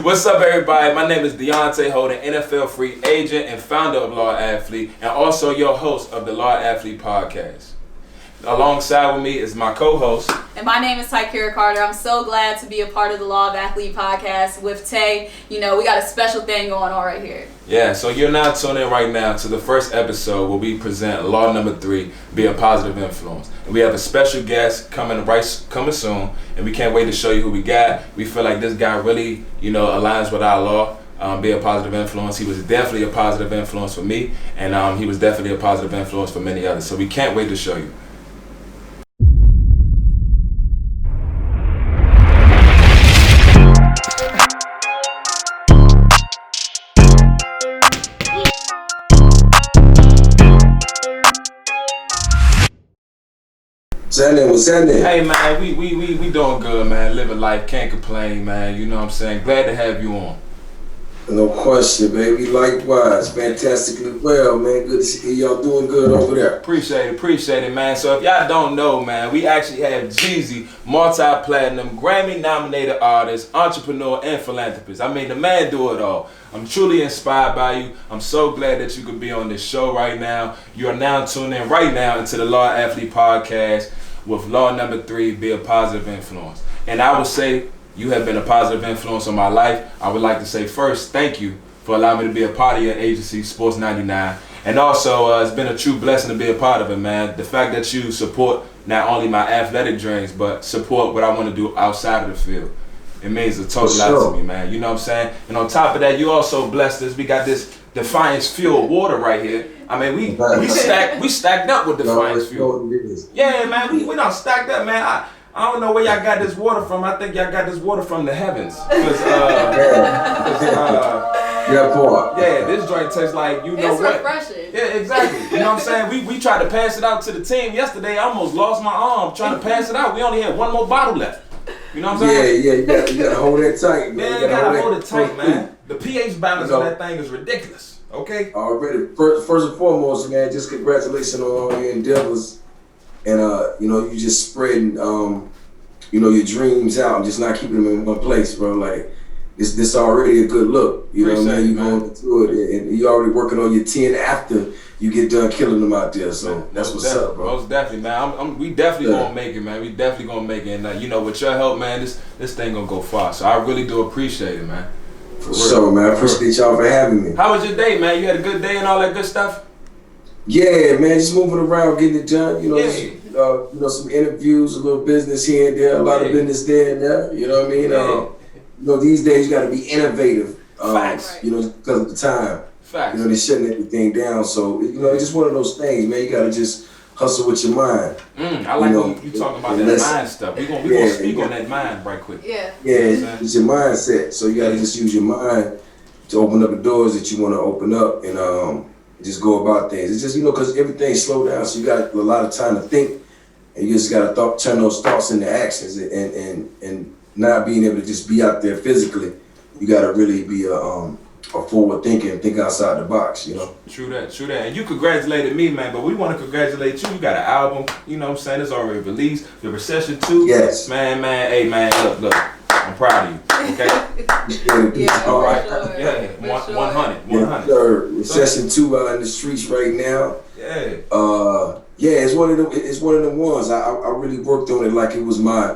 What's up, everybody? My name is Deonte, Holden, NFL free agent and founder of Law Athlete, and also your host of the Law Athlete podcast. Alongside with me is my co-host. And my name is Tykera Carter. I'm so glad to be a part of the Law of Athlete podcast with Tay. You know, we got a special thing going on right here. Yeah, so you're now tuning in right now to the first episode where we present Law number 3, Be a Positive Influence. And we have a special guest coming soon, and we can't wait to show you who we got. We feel like this guy really, aligns with our law. Be a positive influence. He was definitely a positive influence for me, and he was definitely a positive influence for many others. So we can't wait to show you. What's happening? Hey man, we doing good, man. Living life, can't complain, man. You know what I'm saying? Glad to have you on. No question, baby. Likewise, fantastically well, man. Good to see y'all doing good over there. Appreciate it, man. So if y'all don't know, man, we actually have Jeezy, multi-platinum, Grammy-nominated artist, entrepreneur, and philanthropist. I mean, the man do it all. I'm truly inspired by you. I'm so glad that you could be on this show right now. You are now tuned in right now into the Law Athlete podcast with Law number 3, Be a Positive Influence. And I would say you have been a positive influence on my life. I would like to say first, thank you for allowing me to be a part of your agency, Sports 99. And also, it's been a true blessing to be a part of it, man. The fact that you support not only my athletic dreams, but support what I want to do outside of the field. It means a total lot to me, man. You know what I'm saying? And on top of that, you also blessed us. We got this Defiance fuel water right here. I mean, we stacked up with Defiance fuel. Yeah, man, we not stacked up, man. I don't know where y'all got this water from. I think y'all got this water from the heavens. This joint tastes like it's what. Refreshing. Yeah, exactly. You know what I'm saying? We tried to pass it out to the team yesterday. I almost lost my arm trying to pass it out. We only had one more bottle left. You know what I'm saying? Yeah, you gotta hold that tight, man. Yeah, you gotta hold it tight, man. The pH balance on that thing is ridiculous. Okay? Already, first and foremost, man, just congratulations on all your endeavors. And, you just spreading, your dreams out and just not keeping them in one place, bro. Like, this already a good look. You know what I mean? You're going through it, and you're already working on your 10 after you get done killing them out there. So that's what's up, bro. Most definitely, man. We definitely gonna make it, man. We definitely gonna make it. And, with your help, man, this thing gonna go far. So I really do appreciate it, man. For sure, man. I appreciate y'all for having me. How was your day, man? You had a good day and all that good stuff? Yeah, man. Just moving around, getting it done. Some interviews, a little business here and there, a lot of business there and there. You know what I mean? These days you got to be innovative. Facts. Because of the time. Facts. They're shutting everything down. So it's just one of those things, man. You got to just hustle with your mind. I like when you talking about that mind stuff. We're gonna speak on that mind right quick. Yeah. Yeah, it's your mindset. So you got to just use your mind to open up the doors that you want to open up and just go about things. It's just, because everything's slowed down. So you got a lot of time to think. And you just gotta turn those thoughts into actions, and not being able to just be out there physically. You gotta really be a forward thinker and think outside the box. True that. And you congratulated me, man, but we want to congratulate you. You got an album. You know what I'm saying? It's already released. The Recession II. Yes. Man. Hey, man. Look. I'm proud of you. Okay. All right. Sure. Yeah. 100. Yeah, sir. Recession II out in the streets right now. Yeah. It's one of them ones. I really worked on it like it was my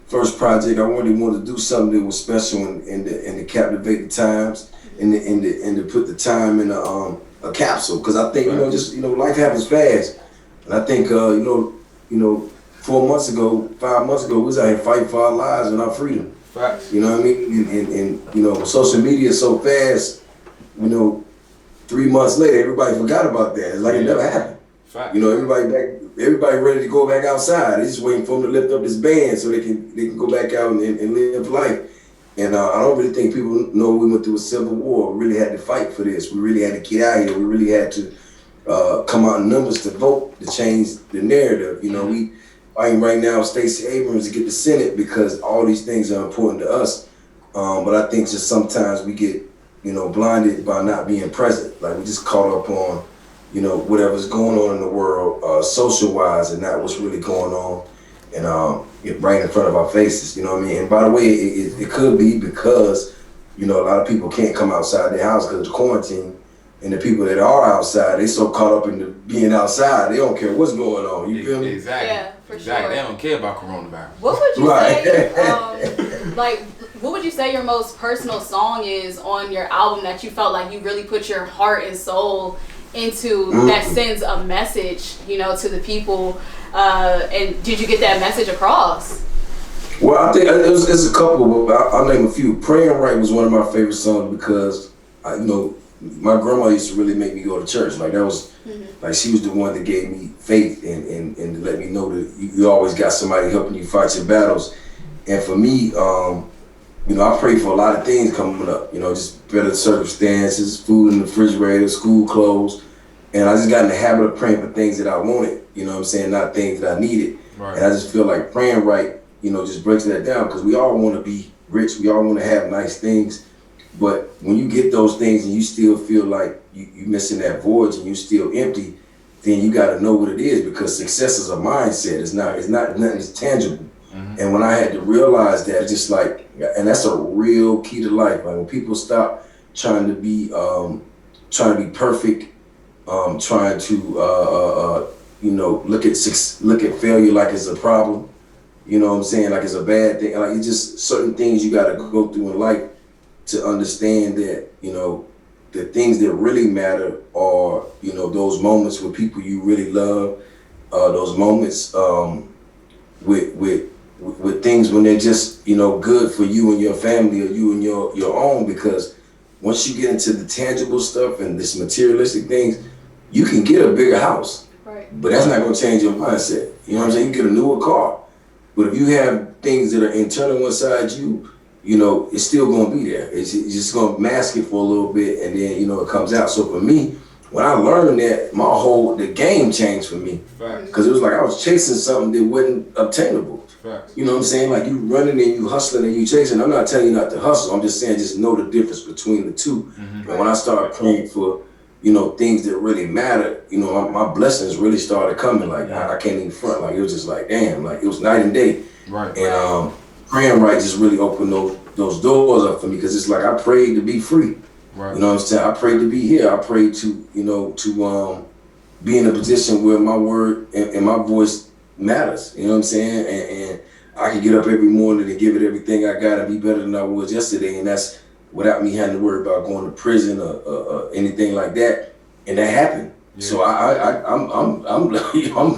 first project. I really wanted to do something that was special and to captivate the times and to put the time in a capsule. Because I think life happens fast, and I think 5 months ago, we was out here fighting for our lives and our freedom. Facts. You know what I mean? And social media is so fast. 3 months later, everybody forgot about that. It's like it never happened. Facts. Everybody ready to go back outside. They're just waiting for them to lift up this band so they can go back out and live life. And I don't really think people know we went through a civil war. We really had to fight for this. We really had to get out here. We really had to come out in numbers to vote to change the narrative. We fighting right now with Stacey Abrams to get the Senate because all these things are important to us. But I think just sometimes we get blinded by not being present. Like we just caught up on whatever's going on in the world, social-wise, and not what's really going on, and right in front of our faces. You know what I mean? And by the way, it could be because you know, a lot of people can't come outside their house because of the quarantine. And the people that are outside, they so caught up in the being outside, they don't care what's going on. You feel me? Exactly. Yeah, for exactly. sure. They don't care about coronavirus. What would you Right. say, what would you say your most personal song is on your album that you felt like you really put your heart and soul into that sends a message, you know, to the people? And did you get that message across? Well, I think it's a couple, but I'll name a few. Praying Right was one of my favorite songs because, you know, my grandma used to really make me go to church. Like that was, like she was the one that gave me faith and to let me know that you always got somebody helping you fight your battles. And for me, you know, I pray for a lot of things coming up. You know, just better circumstances, food in the refrigerator, school clothes, and I just got in the habit of praying for things that I wanted. You know what I'm saying? Not things that I needed. Right. And I just feel like Praying Right, you know, just breaks that down because we all want to be rich. We all want to have nice things. But when you get those things and you still feel like you missing that void and you still empty, then you got to know what it is because success is a mindset. It's not nothing that's tangible. And when I had to realize that, just like, and that's a real key to life. Like when people stop trying to be perfect, trying to you know, look at failure like it's a problem. You know what I'm saying? Like it's a bad thing. Like it's just certain things you got to go through in life to understand that, you know, the things that really matter are, you know, those moments with people you really love, those moments with things when they're just, you know, good for you and your family or you and your own, because once you get into the tangible stuff and this materialistic things, you can get a bigger house, right? But that's not going to change your mindset. You know what I'm saying? You get a newer car, but if you have things that are internal inside you, you know, it's still going to be there. It's just going to mask it for a little bit, and then, you know, it comes out. So for me, when I learned that, the game changed for me. Because it was like I was chasing something that wasn't obtainable. Facts. You know what I'm saying? Like you running and you hustling and you chasing. I'm not telling you not to hustle. I'm just saying just know the difference between the two. And when I started praying for, you know, things that really matter, you know, my blessings really started coming. Like I can't even front. Like it was just like, damn, like it was night and day. Right. And Praying Right just really opened those doors up for me, because it's like I prayed to be free. Right. You know what I'm saying? I prayed to be here. I prayed to, you know, to be in a position where my word and my voice matters. You know what I'm saying? And I can get up every morning and give it everything I got and be better than I was yesterday. And that's without me having to worry about going to prison or anything like that. And that happened. Yeah. So I'm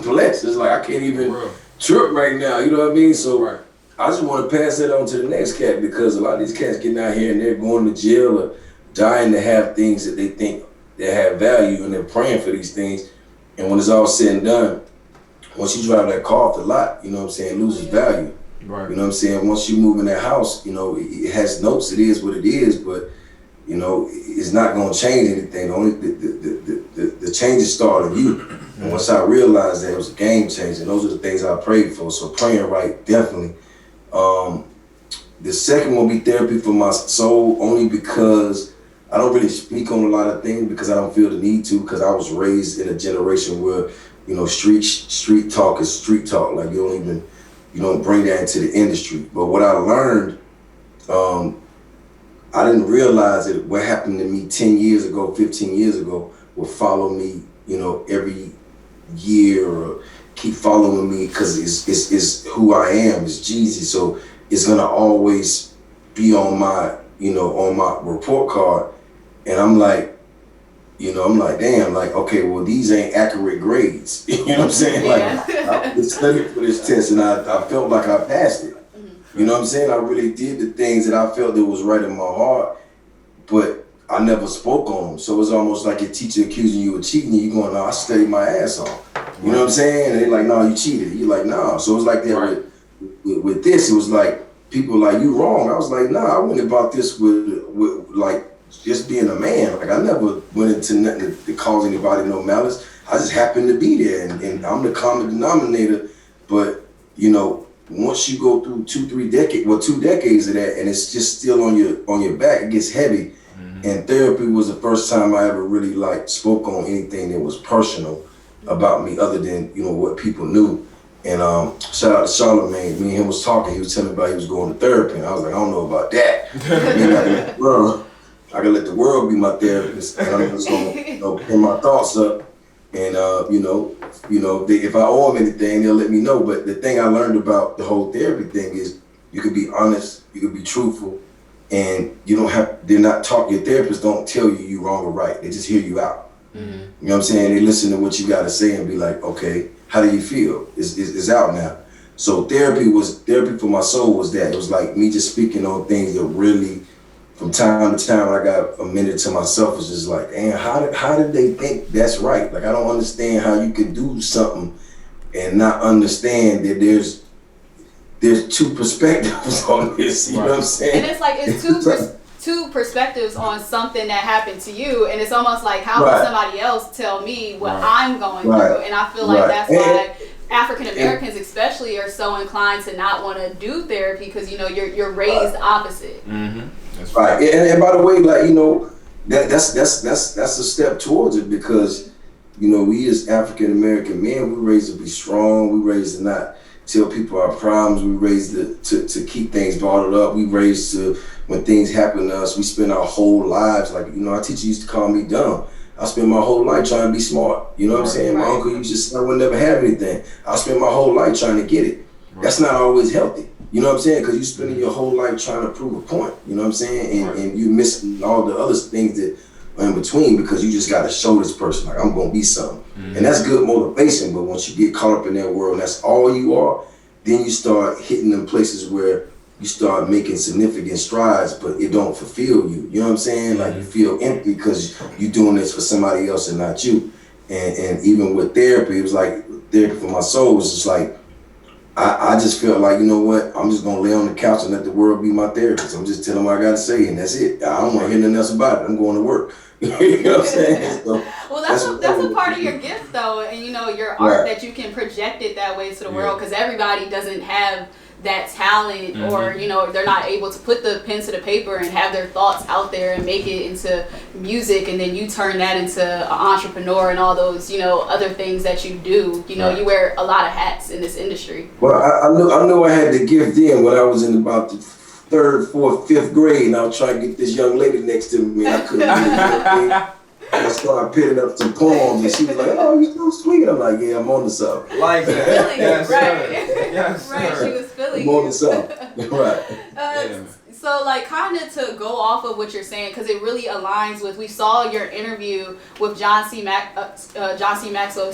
blessed. It's like I can't even trip right now. You know what I mean? So I just want to pass that on to the next cat, because a lot of these cats getting out here and they're going to jail or dying to have things that they think that have value, and they're praying for these things. And when it's all said and done, once you drive that car off the lot, you know what I'm saying, it loses value. Right. You know what I'm saying? Once you move in that house, you know, it has notes, it is what it is, but you know, it's not gonna change anything. Only the changes start in you. And once I realized that, it was a game changer. Those are the things I prayed for. So Praying Right, definitely. The second one will be Therapy for My Soul, only because I don't really speak on a lot of things because I don't feel the need to, because I was raised in a generation where, you know, street talk is street talk. Like you don't bring that into the industry. But what I learned, I didn't realize that what happened to me 10 years ago, 15 years ago will follow me, you know, every year or keep following me, because it's who I am. It's Jeezy. So it's gonna always be on my, you know, on my report card. And I'm like, damn, like, okay, well, these ain't accurate grades. You know what I'm saying? Like, I studied for this test and I felt like I passed it. You know what I'm saying? I really did the things that I felt that was right in my heart, but I never spoke on them. So it's almost like your teacher accusing you of cheating, and you going, no, I studied my ass off. You know what I'm saying? And they're like, no, you cheated. You're like, no. So it's like that with this. It was like, people like, you wrong. I was like, nah, I went about this with like, just being a man. Like I never went into nothing to cause anybody no malice. I just happened to be there, and I'm the common denominator. But you know, once you go through 2 decades of that, and it's just still on your back, it gets heavy. And therapy was the first time I ever really like spoke on anything that was personal about me, other than, you know, what people knew. And shout out to Charlamagne. Me and him was talking. He was telling me about he was going to therapy, and I was like, I don't know about that. I can let the world be my therapist, and I'm just gonna put my thoughts up. And if I owe them anything, they'll let me know. But the thing I learned about the whole therapy thing is you can be honest, you can be truthful, and you don't have. They're not talk. Your therapist don't tell you wrong or right. They just hear you out. Mm-hmm. You know what I'm saying? They listen to what you got to say and be like, okay, how do you feel? It's out now. So therapy for my soul was that. It was like me just speaking on things that really, from time to time, when I got a minute to myself, was just like, man, how did they think that's right? Like, I don't understand how you can do something and not understand that there's two perspectives on this. You know what I'm saying? And it's like it's two perspectives on something that happened to you, and it's almost like, how can somebody else tell me what I'm going through? And I feel like that's why African Americans especially are so inclined to not want to do therapy, because you're raised opposite. Mm-hmm. That's right. And by the way, like, that's a step towards it, because we as African American men, we raised to be strong. We raised to not tell people our problems. We raised to keep things bottled up. We raised to, when things happen to us, we spend our whole lives, like, our teacher used to call me dumb. I spent my whole life trying to be smart. You know what I'm saying? My uncle used to say I would never have anything. I spent my whole life trying to get it. That's not always healthy. You know what I'm saying? Because you're spending your whole life trying to prove a point. You know what I'm saying? And you missing all the other things that are in between, because you just got to show this person, like, I'm going to be something. Mm-hmm. And that's good motivation. But once you get caught up in that world and that's all you are, then you start hitting them places where you start making significant strides, but it don't fulfill you. You know what I'm saying? Like, you feel empty because you're doing this for somebody else and not you. And even with therapy, it was like, therapy for my soul was just like, I just felt like, you know what, I'm just gonna lay on the couch and let the world be my therapist. I'm just telling them what I gotta say, and that's it. I don't want to hear nothing else about it. I'm going to work. You know what I'm saying? So, well, that's a part of your gift, though, and your art, that you can project it that way to the world, because everybody doesn't have that talent, or they're not able to put the pen to the paper and have their thoughts out there and make it into music, and then you turn that into an entrepreneur and all those other things that you do. You wear a lot of hats in this industry. Well, I knew I had the gift then when I was in about the 3rd, 4th, 5th grade, and I was trying to get this young lady next to me. I couldn't do it. I started pitting up some poems, and she was like, "Oh, you're so sweet." I'm like, "Yeah, I'm on to something." Like that. Yes, right. Yes, right. She was feeling. I'm on to something. Right. So, like, kind of to go off of what you're saying, because it really aligns with, we saw your interview with John C. Maxwell,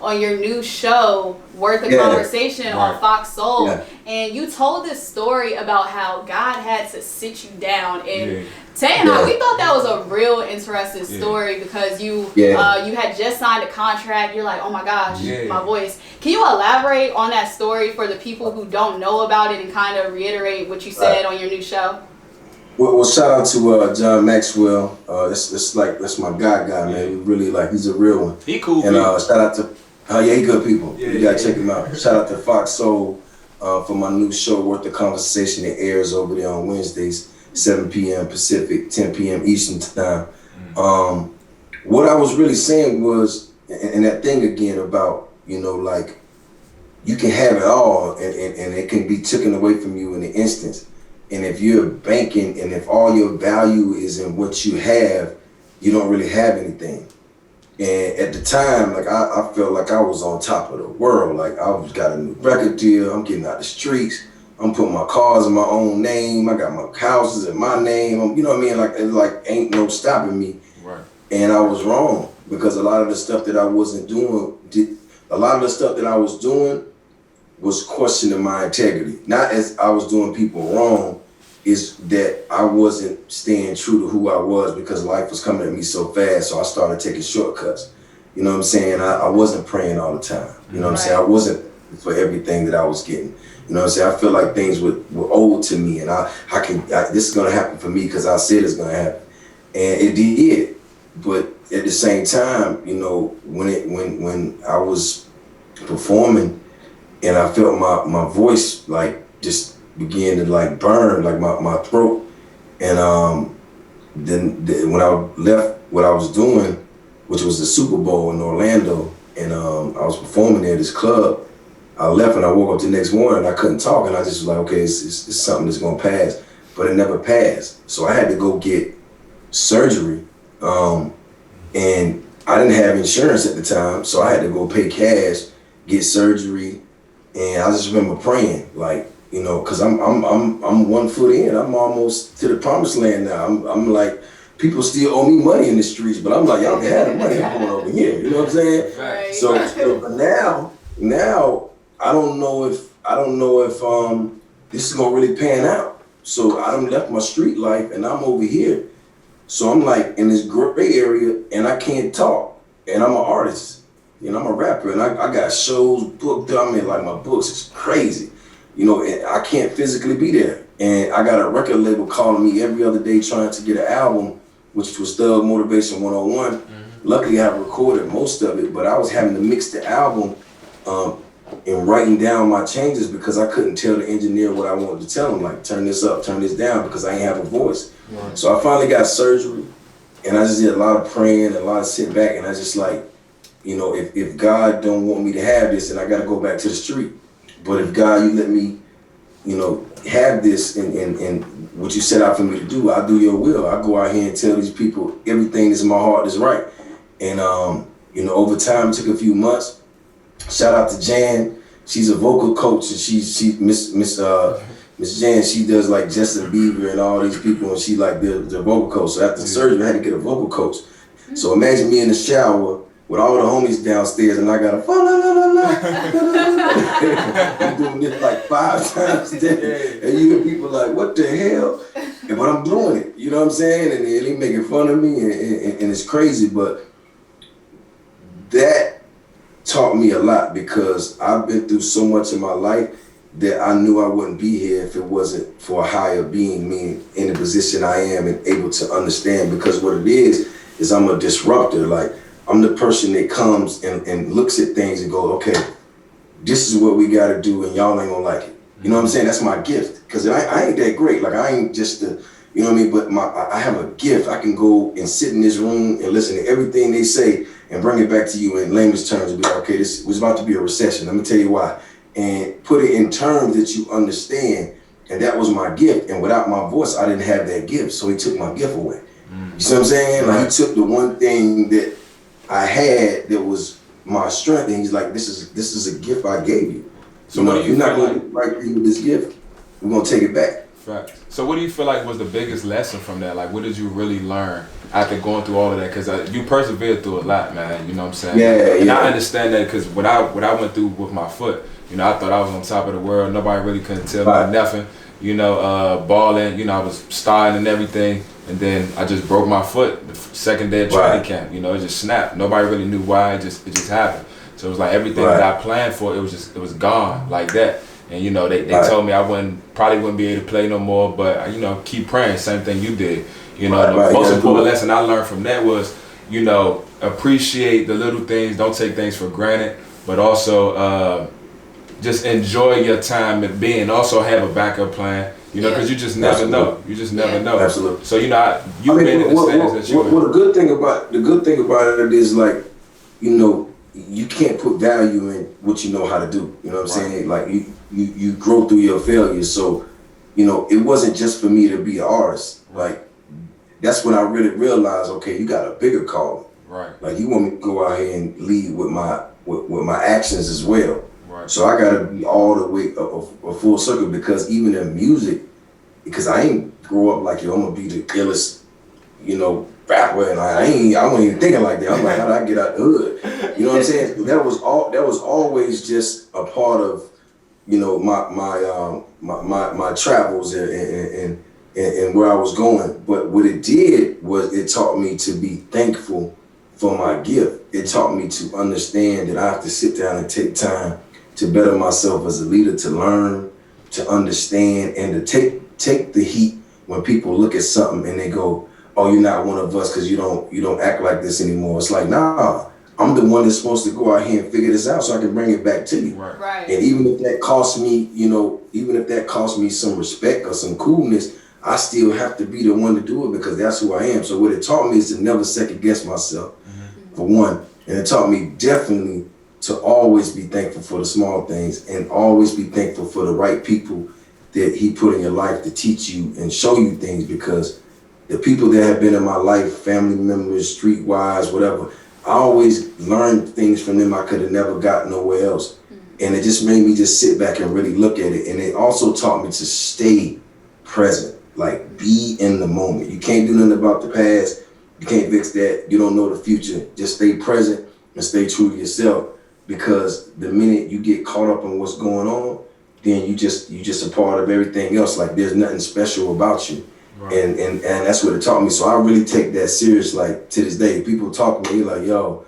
on your new show, Worth a Conversation on Fox Soul. Yeah. And you told this story about how God had to sit you down. And Tay and I, we thought that was a real interesting story, because you had just signed a contract. You're like, oh my gosh, my voice. Can you elaborate on that story for the people who don't know about it, and kind of reiterate what you said on your new show? Well, shout out to John Maxwell. That's my guy, man. We really he's a real one. He cool. And shout out to he good people. You gotta check him out. Shout out to Fox Soul for my new show, Worth the Conversation. It airs over there on Wednesdays, 7 p.m. Pacific, 10 p.m. Eastern time. What I was really saying was, and that thing again about, you can have it all, and it can be taken away from you in an instance. And if you're banking, and if all your value is in what you have, you don't really have anything. And at the time, I felt like I was on top of the world. Like, I got a new record deal. I'm getting out the streets. I'm putting my cars in my own name. I got my houses in my name. You know what I mean? Like ain't no stopping me. Right. And I was wrong, because a lot of the stuff that I wasn't doing, a lot of the stuff that I was doing was questioning my integrity. Not as I was doing people wrong, is that I wasn't staying true to who I was, because life was coming at me so fast. So I started taking shortcuts. You know what I'm saying? I wasn't praying all the time. You know what I'm saying? I wasn't for everything that I was getting. You know what I'm saying? I feel like things were owed to me, and this is gonna happen for me because I said it's gonna happen, and it did. But at the same time, when I was performing, and I felt my voice just began to burn, my throat, and then when I left what I was doing, which was the Super Bowl in Orlando, and I was performing there at this club, I left and I woke up the next morning and I couldn't talk, and I just was like, okay, it's something that's gonna pass, but it never passed. So I had to go get surgery, and I didn't have insurance at the time, so I had to go pay cash, get surgery, and I just remember praying, like, you know, cause I'm 1 foot in, I'm almost to the promised land now. I'm like, people still owe me money in the streets, but I'm like, y'all can have the money, I'm going over here, you know what I'm saying? Right. So but now I don't know if this is gonna really pan out. So I done left my street life and I'm over here. So I'm like in this gray area and I can't talk. And I'm an artist, you know, I'm a rapper, and I got shows booked. I mean, like, my books is crazy, you know, and I can't physically be there. And I got a record label calling me every other day trying to get an album, which was Thug Motivation 101. Luckily I recorded most of it, but I was having to mix the album and writing down my changes because I couldn't tell the engineer what I wanted to tell him, like turn this up, turn this down, because I ain't have a voice. Right. So I finally got surgery, and I just did a lot of praying and a lot of sitting back, and I just like, you know, if God don't want me to have this, then I got to go back to the street. But if God, you let me, you know, have this and what you set out for me to do, I'll do your will. I go out here and tell these people everything that's in my heart is right. And you know, over time, it took a few months. Shout out to Jan. She's a vocal coach, and Miss Jan, she does like Justin Bieber and all these people, and she like the vocal coach. So after surgery, I had to get a vocal coach. So imagine me in the shower with all the homies downstairs, and I got a I'm doing this like 5 times a day, and you hear people like, what the hell? But I'm doing it, you know what I'm saying? And they making fun of me, and it's crazy, but that taught me a lot, because I've been through so much in my life that I knew I wouldn't be here if it wasn't for a higher being, me in the position I am and able to understand. Because what it is I'm a disruptor. Like, I'm the person that comes and looks at things and goes, okay, this is what we gotta do, and y'all ain't gonna like it. You know what I'm saying? That's my gift, because I ain't that great. Like, I ain't just the, you know what I mean? But I have a gift. I can go and sit in this room and listen to everything they say and bring it back to you in layman's terms and be like, okay, this was about to be a recession. Let me tell you why. And put it in terms that you understand. And that was my gift. And without my voice, I didn't have that gift. So he took my gift away. You see what I'm saying? Like, he took the one thing that I had that was my strength, and he's like, this is a gift I gave you. So you know, if you're not going to do the right thing with this gift, we're going to take it back. Right. So what do you feel like was the biggest lesson from that? Like, what did you really learn after going through all of that? Because you persevered through a lot, man. You know what I'm saying? Yeah. And I understand that, because what I went through with my foot, you know, I thought I was on top of the world. Nobody really couldn't tell me nothing. You know, balling. You know, I was starting and everything, and then I just broke my foot the second day of training camp. You know, it just snapped. Nobody really knew why. It just happened. So it was like everything that I planned for, it was gone like that. And you know, they told me I probably wouldn't be able to play no more, but you know, keep praying. Same thing you did. You know, the most important lesson I learned from that was, you know, appreciate the little things. Don't take things for granted, but also just enjoy your time at being. Also have a backup plan. You know, because you just never know. You just never know. Absolutely. So you know, you've been in the status that you. Well, the good thing about it is, like, you know, you can't put value in what you know how to do. You know what I'm saying? Like, you grow through your failures. So, you know, it wasn't just for me to be an artist. Like, that's when I really realized, okay, you got a bigger call. Right. Like, you want me to go out here and lead with my actions as well. Right. So I gotta be all the way a full circle, because even in music, because I ain't grow up like, yo, I'm gonna be the illest, you know, rapper, and I wasn't even thinking like that. I'm like, how do I get out the hood? You know what I'm saying? That was always just a part of, you know, my travels and where I was going. But what it did was it taught me to be thankful for my gift. It taught me to understand that I have to sit down and take time to better myself as a leader, to learn, to understand, and to take the heat when people look at something and they go, oh, you're not one of us because you don't act like this anymore. It's like, nah, I'm the one that's supposed to go out here and figure this out so I can bring it back to you. Right. And even if that costs me, you know, some respect or some coolness, I still have to be the one to do it, because that's who I am. So what it taught me is to never second guess myself, for one. And it taught me definitely to always be thankful for the small things and always be thankful for the right people that he put in your life to teach you and show you things, because the people that have been in my life, family members, streetwise, whatever, I always learned things from them I could have never got nowhere else. And it just made me just sit back and really look at it. And it also taught me to stay present, like be in the moment. You can't do nothing about the past. You can't fix that. You don't know the future. Just stay present and stay true to yourself, because the minute you get caught up in what's going on, then you just a part of everything else. Like there's nothing special about you. Right. And that's what it taught me. So I really take that serious, like to this day. People talk to me like, yo,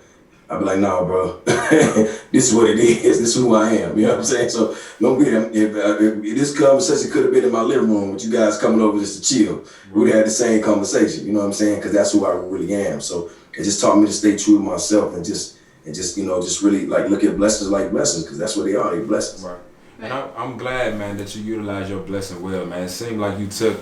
I be like, nah, bro, this is what it is. This is who I am. You know what I'm saying? So don't be, if this conversation could have been in my living room with you guys coming over just to chill, we would have had the same conversation. You know what I'm saying? Because that's who I really am. So it just taught me to stay true to myself and just really like look at blessings like blessings, because that's what they are. They blessings. Right. And I'm glad, man, that you utilize your blessing well, man. It seemed like you took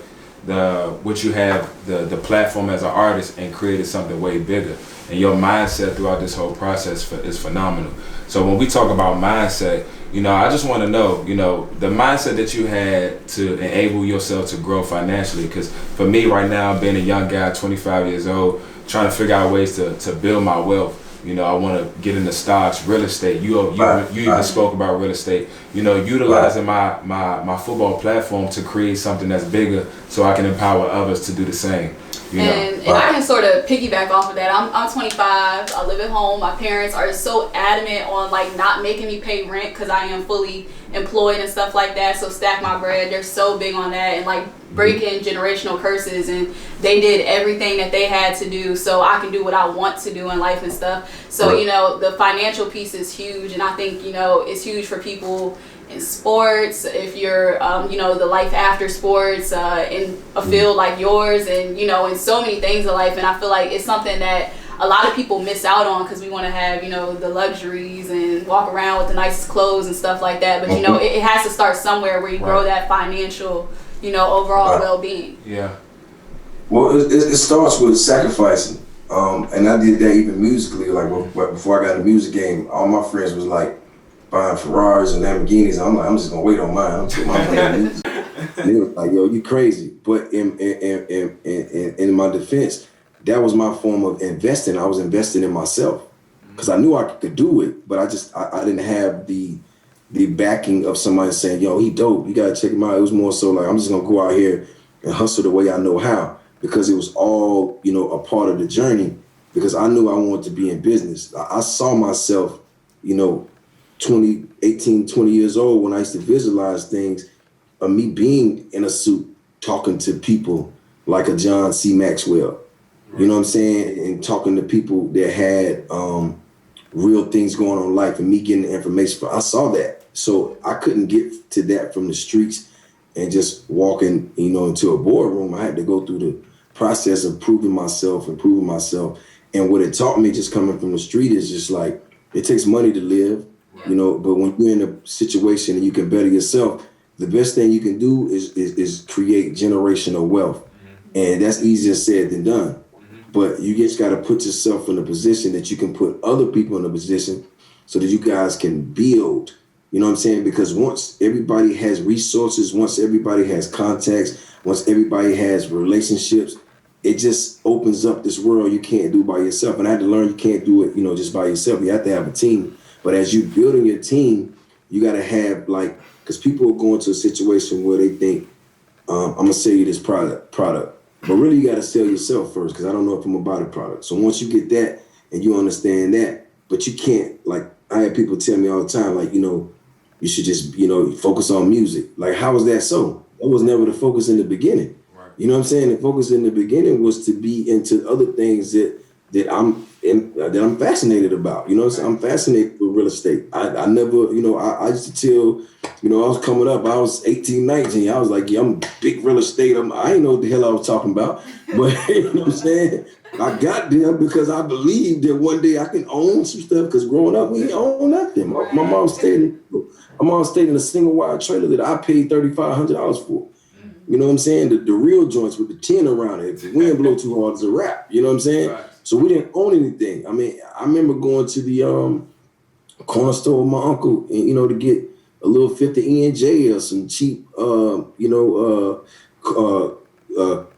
what you have, the platform as an artist, and created something way bigger. And your mindset throughout this whole process is phenomenal. So when we talk about mindset, I just want to know, the mindset that you had to enable yourself to grow financially. Because for me right now, being a young guy, 25 years old, trying to figure out ways to build my wealth. I want to get into stocks, real estate. You even spoke about real estate. Utilizing my football platform to create something that's bigger, so I can empower others to do the same. And I can sort of piggyback off of that. I'm 25. I live at home. My parents are so adamant on like not making me pay rent because I am fully employed and stuff like that. So stack my bread. They're so big on that and like breaking generational curses. And they did everything that they had to do so I can do what I want to do in life and stuff. So the financial piece is huge, and I think it's huge for people in sports, if you're the life after sports, in a field like yours, and in so many things in life. And I feel like it's something that a lot of people miss out on because we want to have the luxuries and walk around with the nicest clothes and stuff like that, but it has to start somewhere where you grow that financial overall well-being. Well, it starts with sacrificing, and I did that even musically. Like before I got in the music game, all my friends was like buying Ferraris and Lamborghinis. I'm like, I'm just gonna wait on mine. I'm taking my money. And it was like, yo, you crazy. But in my defense, that was my form of investing. I was investing in myself because I knew I could do it, but I didn't have the backing of somebody saying, yo, he dope, you gotta check him out. It was more so like, I'm just gonna go out here and hustle the way I know how, because it was all a part of the journey, because I knew I wanted to be in business. I saw myself 18, 20 years old when I used to visualize things of me being in a suit talking to people like a John C. Maxwell, you know what I'm saying, and talking to people that had real things going on in life, and me getting the information. I saw that, so I couldn't get to that from the streets and just walking into a boardroom. I had to go through the process of proving myself. And what it taught me just coming from the street is just like, it takes money to live. But when you're in a situation and you can better yourself, the best thing you can do is create generational wealth. And that's easier said than done. But you just got to put yourself in a position that you can put other people in a position so that you guys can build. You know what I'm saying? Because once everybody has resources, once everybody has contacts, once everybody has relationships, it just opens up this world you can't do by yourself. And I had to learn you can't do it, just by yourself. You have to have a team. But as you building your team, you got to have because people are going to a situation where they think, I'm going to sell you this product. But really, you got to sell yourself first, because I don't know if I'm going to buy the product. So once you get that and you understand that, but you can't, I had people tell me all the time, you should just, focus on music. Like, how was that so? That was never the focus in the beginning. Right. You know what I'm saying? The focus in the beginning was to be into other things that I'm fascinated about. I'm fascinated with real estate. I never, I used to tell, I was coming up, I was 18, 19. I was like, yeah, I'm big real estate. I didn't know what the hell I was talking about. But you know what I'm saying? I got there because I believed that one day I can own some stuff, because growing up, we didn't own nothing. My mom stayed in a single wide trailer that I paid $3,500 for. You know what I'm saying? The real joints with the tin around it. If the wind blow too hard, it's a wrap. You know what I'm saying? Right. So we didn't own anything. I mean, I remember going to corner store with my uncle, and, to get a little 50 E&J or some cheap,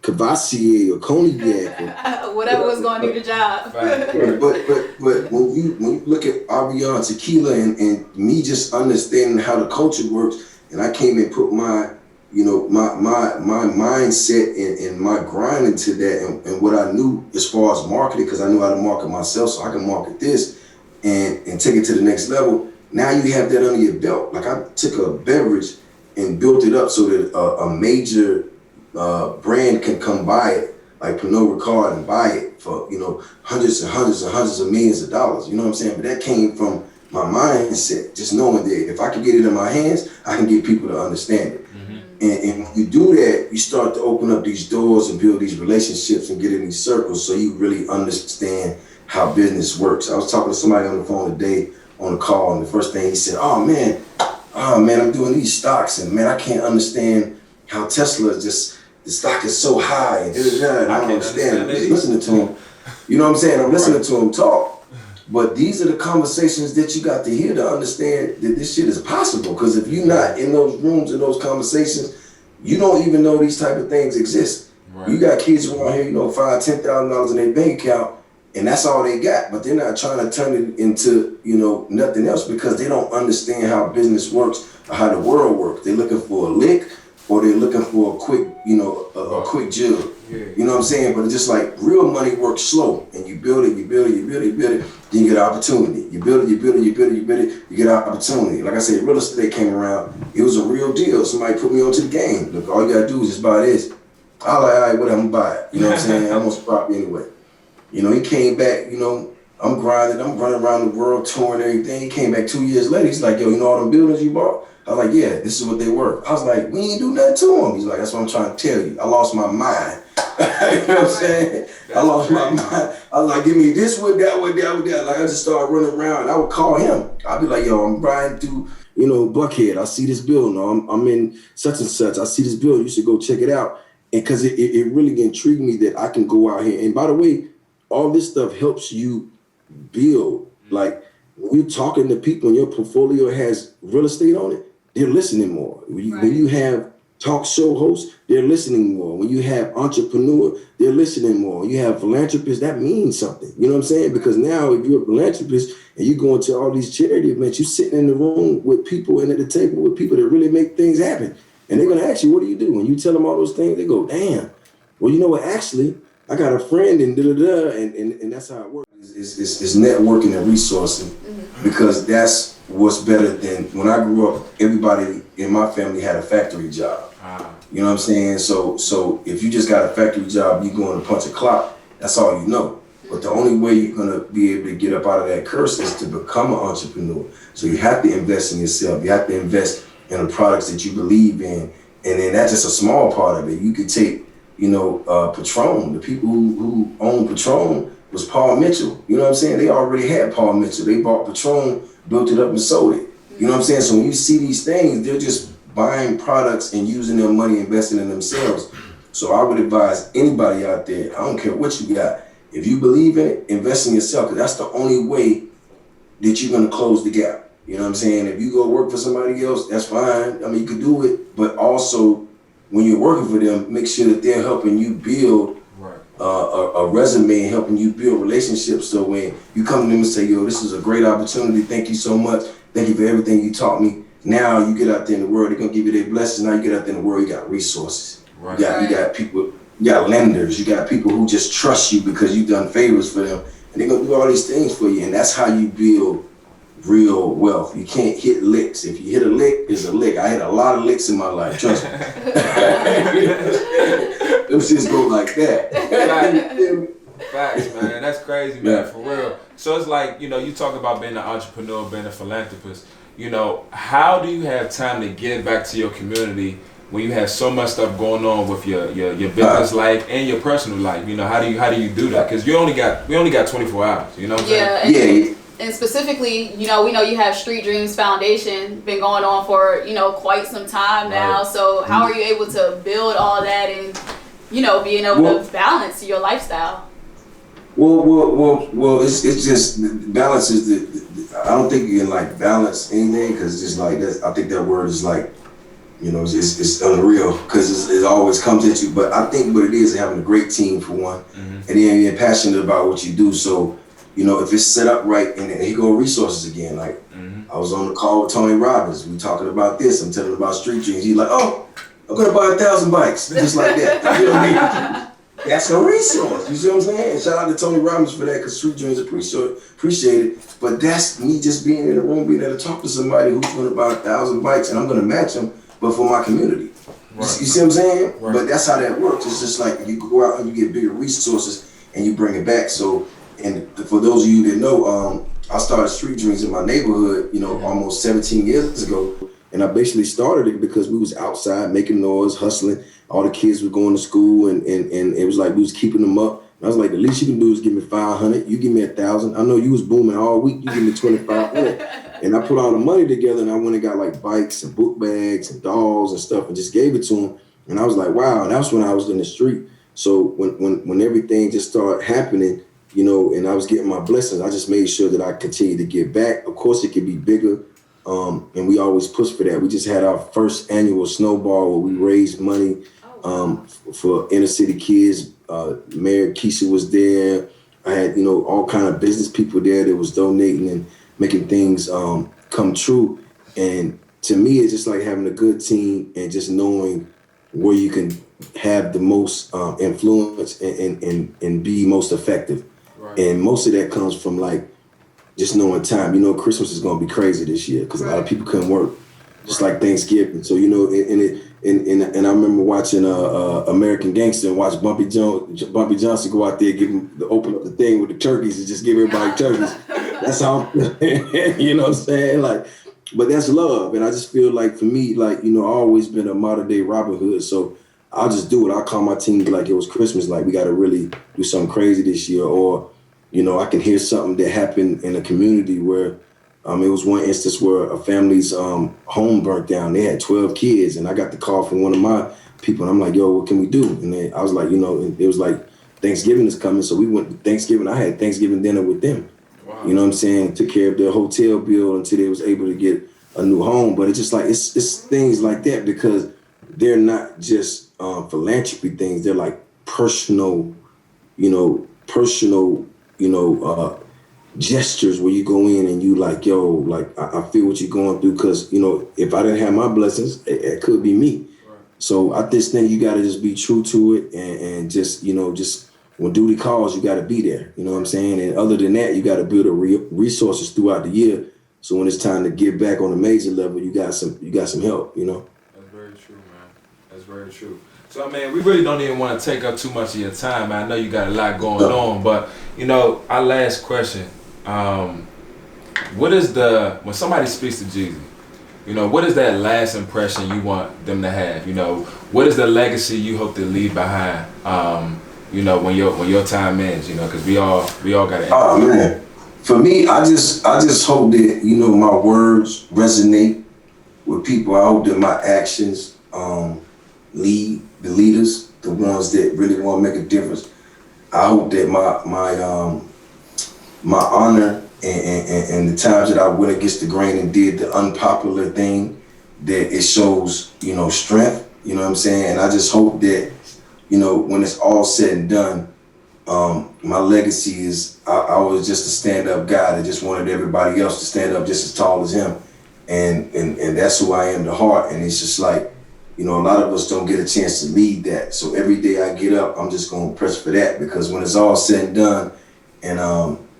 Cavassier or Cognac. Whatever was going to do the job. But when you look at Ariana Tequila and me just understanding how the culture works, and I came and put my my mindset and my grind into that, and what I knew as far as marketing, because I knew how to market myself, so I can market this and take it to the next level. Now you have that under your belt. Like, I took a beverage and built it up so that a major brand can come buy it, like Pernod Ricard, and buy it for hundreds and hundreds and hundreds of millions of dollars. You know what I'm saying? But that came from my mindset, just knowing that if I can get it in my hands, I can get people to understand it. And when you do that, you start to open up these doors and build these relationships and get in these circles, so you really understand how business works. I was talking to somebody on the phone today on a call, and the first thing he said, oh man, I'm doing these stocks, and man, I can't understand how Tesla is just, the stock is so high, and I don't understand it. I'm just listening to him. You know what I'm saying? I'm listening to him talk. But these are the conversations that you got to hear to understand that this shit is possible. Because if you're not in those rooms and those conversations, you don't even know these type of things exist. Right. You got kids around here, $5,000-$10,000 in their bank account, and that's all they got. But they're not trying to turn it into, nothing else, because they don't understand how business works or how the world works. They're looking for a lick, or they're looking for a quick, a quick jug. Yeah. You know what I'm saying? But it's just like real money works slow, and you build it, then you get opportunity. You build it, you get opportunity. Like I said, real estate came around, it was a real deal. Somebody put me onto the game. Look, all you gotta do is just buy this. I was like, all right, whatever, I'm gonna buy it. You know what I'm saying? I'm gonna prop anyway. He came back, I'm grinding, I'm running around the world touring everything. He came back 2 years later, he's like, yo, all them buildings you bought? I was like, yeah, this is what they were. I was like, we ain't do nothing to them. He's like, that's what I'm trying to tell you. I lost my mind. You know what I'm saying? I lost my mind. I was like, give me this one, that one, that one, that. Like, I just started running around. I would call him. I'd be like, yo, I'm riding through, Buckhead. I see this building. I'm in such and such. I see this building. You should go check it out. And because it really intrigued me that I can go out here. And by the way, all this stuff helps you build. Like, when you're talking to people and your portfolio has real estate on it, they're listening more. When you have talk show hosts, they're listening more. When you have entrepreneur, they're listening more. When you have philanthropists, that means something. You know what I'm saying? Because now if you're a philanthropist and you go into all these charity events, you're sitting in the room with people and at the table with people that really make things happen. And they're going to ask you, what do you do? When you tell them all those things, they go, damn. Well, you know what? Actually, I got a friend and da-da-da. And that's how it works. It's networking and resourcing, because that's what's better than when I grew up, everybody in my family had a factory job. You know what I'm saying? So if you just got a factory job, you going to punch a clock, that's all you know. But the only way you're gonna be able to get up out of that curse is to become an entrepreneur. So you have to invest in yourself. You have to invest in the products that you believe in. And then that's just a small part of it. You could take, Patron. The people who own Patron was Paul Mitchell. You know what I'm saying? They already had Paul Mitchell. They bought Patron, built it up and sold it. You know what I'm saying? So when you see these things, they're just buying products and using their money, investing in themselves. So I would advise anybody out there, I don't care what you got, if you believe in it, invest in yourself, because that's the only way that you're going to close the gap. You know what I'm saying? If you go work for somebody else, that's fine. I mean, you can do it, but also when you're working for them, make sure that they're helping you build a resume, and helping you build relationships. So when you come to them and say, yo, this is a great opportunity, thank you so much, thank you for everything you taught me. Now you get out there in the world, they're gonna give you their blessings. Now you get out there in the world, you got resources. Right. You got people, you got lenders, you got people who just trust you because you've done favors for them, and they're gonna do all these things for you. And that's how you build real wealth. You can't hit licks. If you hit a lick, it's a lick. I hit a lot of licks in my life, trust me. Them shits go like that. Facts, man. That's crazy, man, for real. So it's like, you talk about being an entrepreneur, being a philanthropist. How do you have time to give back to your community when you have so much stuff going on with your business life and your personal life? How do you do that? Because we only got 24 hours. You know what I'm saying? And specifically, we know you have Street Dreams Foundation, been going on for, quite some time now. Right. So how are you able to build all that and, being able to balance your lifestyle? Well. It's just balance is I don't think you can like balance anything because it's just like that. I think that word is like, you know, it's unreal because it always comes at you. But I think what it is having a great team for one, and then being passionate about what you do. So, you know, if it's set up right, and here go resources again. Like I was on the call with Tony Robbins. We talking about this. I'm telling him about street dreams. He's like, oh, I'm gonna buy 1,000 bikes, just like that. You know what I mean? That's a resource. You see what I'm saying? Shout out to Tony Robbins for that, because street dreams appreciate it. But that's me just being in the room, being able to talk to somebody who's gonna buy 1,000 bikes, and I'm gonna match them, but for my community. Right. You see what I'm saying? Right. But that's how that works. It's just like you go out and you get bigger resources and you bring it back. So, and for those of you that know, I started Street Dreams in my neighborhood, you know, almost 17 years ago. And I basically started it because we was outside making noise, hustling. All the kids were going to school, and it was like we was keeping them up. And I was like, the least you can do is give me 500. You give me 1,000. I know you was booming all week. You give me 2,500. And I put all the money together, and I went and got like bikes and book bags and dolls and stuff, and just gave it to them. And I was like, wow. And that's when I was in the street. So when everything just started happening, you know, and I was getting my blessings, I just made sure that I continued to give back. Of course, it could be bigger. And we always push for that. We just had our first annual snowball where we raised money for inner city kids. Mayor Keisha was there. I had, you know, all kind of business people there that was donating and making things come true. And to me, it's just like having a good team and just knowing where you can have the most influence and be most effective. Right. And most of that comes from like just knowing time. You know, Christmas is gonna be crazy this year because a lot of people couldn't work, just like Thanksgiving. So you know, and I remember watching American Gangster and watch Bumpy Johnson go out there, open up the thing with the turkeys and just give everybody turkeys. That's how you know what I'm saying? Like, but that's love, and I just feel like for me, like, you know, I've always been a modern day Robin Hood, so I'll just do it. I'll call my team like it was Christmas, like we got to really do something crazy this year, or you know, I can hear something that happened in a community where it was one instance where a family's home burnt down. They had 12 kids, and I got the call from one of my people, and I'm like, yo, what can we do? And then I was like, you know, it was like Thanksgiving is coming, so we went to Thanksgiving. I had Thanksgiving dinner with them. Wow. You know what I'm saying? Took care of their hotel bill until they was able to get a new home. But it's just like, it's things like that because they're not just philanthropy things. They're like personal gestures where you go in and you like, yo, like I feel what you're going through, because you know, if I didn't have my blessings, it could be me. Right. So I just think you got to just be true to it and just, you know, just when duty calls, you got to be there. You know what I'm saying? And other than that, you got to build resources throughout the year. So when it's time to give back on a major level, you got some help. You know. That's very true, man. That's very true. So, man, we really don't even want to take up too much of your time, man. I know you got a lot going on, but, you know, our last question, what is when somebody speaks to Jeezy, you know, what is that last impression you want them to have? You know, what is the legacy you hope to leave behind, you know, when your time ends, you know, because we all got to end. Oh, man. For me, I just hope that, you know, my words resonate with people. I hope that my actions lead the leaders, the ones that really want to make a difference. I hope that my honor and the times that I went against the grain and did the unpopular thing, that it shows, you know, strength. You know what I'm saying? And I just hope that, you know, when it's all said and done, my legacy is I was just a stand-up guy that just wanted everybody else to stand up just as tall as him, and that's who I am, the heart. And it's just like, you know, a lot of us don't get a chance to lead that. So every day I get up, I'm just gonna press for that, because when it's all said and done, and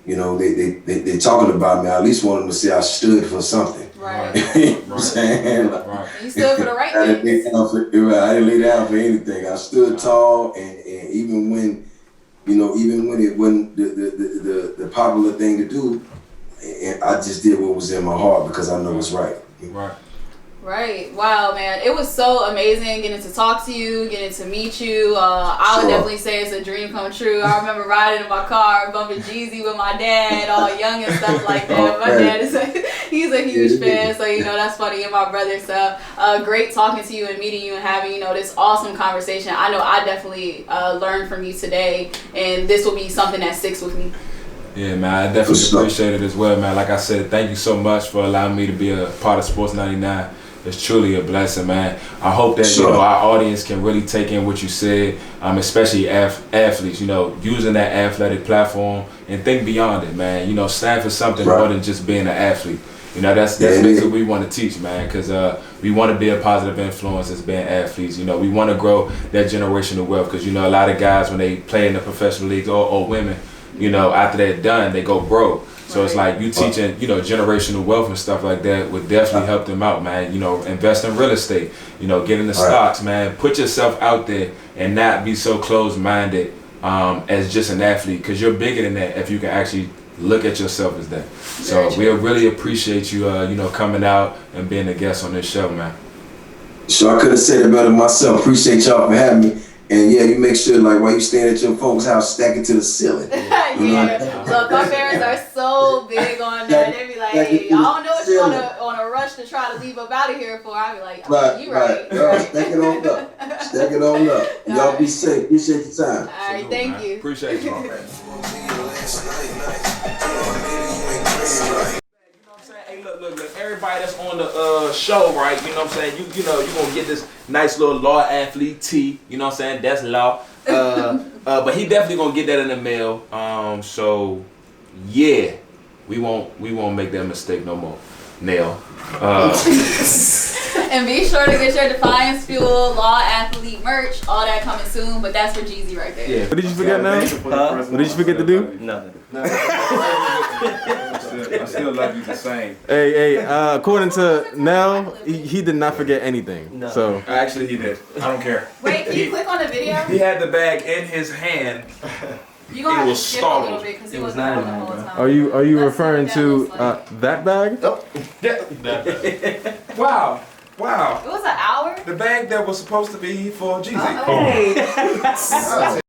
you know, they talking about me, I at least want them to say I stood for something. Right. You know what I'm saying? Like, right. You stood for the right I things. I didn't lay down for anything. I stood tall, and even when it wasn't the popular thing to do, and I just did what was in my heart because I know it's right. Right. Right. Wow, man. It was so amazing getting to talk to you, getting to meet you. I would definitely say it's a dream come true. I remember riding in my car, bumping Jeezy with my dad, all young and stuff like that. My dad is he's a huge fan, so that's funny. And my brother, so great talking to you and meeting you and having this awesome conversation. I know I definitely learned from you today, and this will be something that sticks with me. Yeah, man, I definitely appreciate it as well, man. Like I said, thank you so much for allowing me to be a part of Sports 99. It's truly a blessing, man. I hope that our audience can really take in what you said, especially athletes. Using that athletic platform and think beyond it, man. Stand for something more than just being an athlete. That's what we want to teach, man. Because we want to be a positive influence as being athletes. We want to grow that generational wealth. Because a lot of guys when they play in the professional leagues or women, after they're done, they go broke. So it's like you teaching, generational wealth and stuff like that would definitely help them out, man. Invest in real estate, get in the stocks, man. Put yourself out there and not be so closed-minded as just an athlete, because you're bigger than that if you can actually look at yourself as that. So we really appreciate you, coming out and being a guest on this show, man. Sure, I couldn't have said it better myself. Appreciate y'all for having me. And yeah, you make sure, like, while you staying at your folks' house, stack it to the ceiling. Look, my parents are so big on that. They be like, hey, I don't know what you on a rush to try to leave up out of here for. I be like, you right. Stack it on up. Stack it on up. Y'all be safe. Appreciate your time. All right, thank you. Appreciate you. Hey, look, everybody that's on the show, right? You know what I'm saying? You gonna get this nice little law athlete tee. You know what I'm saying? That's law. But he definitely gonna get that in the mail. So yeah, we won't make that mistake no more. Nail. And be sure to get your Defiance Fuel Law Athlete merch. All that coming soon, but that's for Jeezy right there. Yeah. What did you forget now? What did you forget to do? Nothing. I still love you the same. Hey, according to Nell, he did not forget anything. No. So Actually, he did. I don't care. Wait, can you click on the video? He had the bag in his hand. You gonna have to was skip a little startled. bit because he It was wasn't not on the in whole there, time. are you Let's referring see what to that looks like. that bag? Wow. It was an hour? The bag that was supposed to be for Jeezy. Hey.